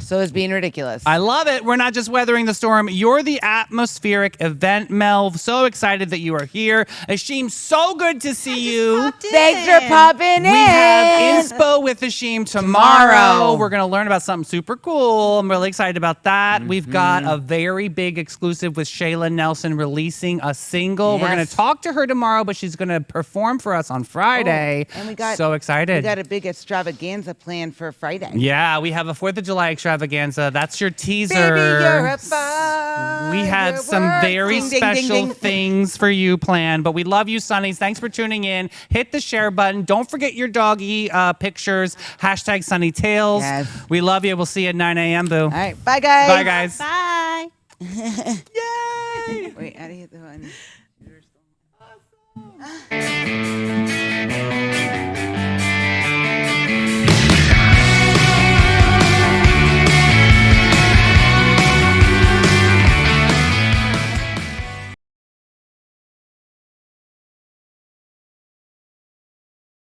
So it's being ridiculous. I love it. We're not just weathering the storm. You're the atmospheric event, Mel. So excited that you are here. Ashim, so good to see you. Thanks for popping in. We have inspo with Ashim tomorrow. We're going to learn about something super cool. I'm really excited about that. We've got a very big exclusive with Shayla Nelson releasing a single. We're going Yes. to talk to her tomorrow, but she's going to perform for us on Friday. And we got so excited. We got a big extravaganza planned for Friday. Yeah, we have a 4th of July extravaganza. That's your teaser. Baby, you're a firework. We had some very Ding, ding, special ding, ding. things for you planned, but we love you, Sunnies. Thanks for tuning in. Hit the share button. Don't forget your doggy pictures. Hashtag Sunny Tales. Yes. We love you. We'll see you at 9 a.m. Boo. All right, bye guys. Bye, guys. Bye. Yay! Wait, how do you hit the button?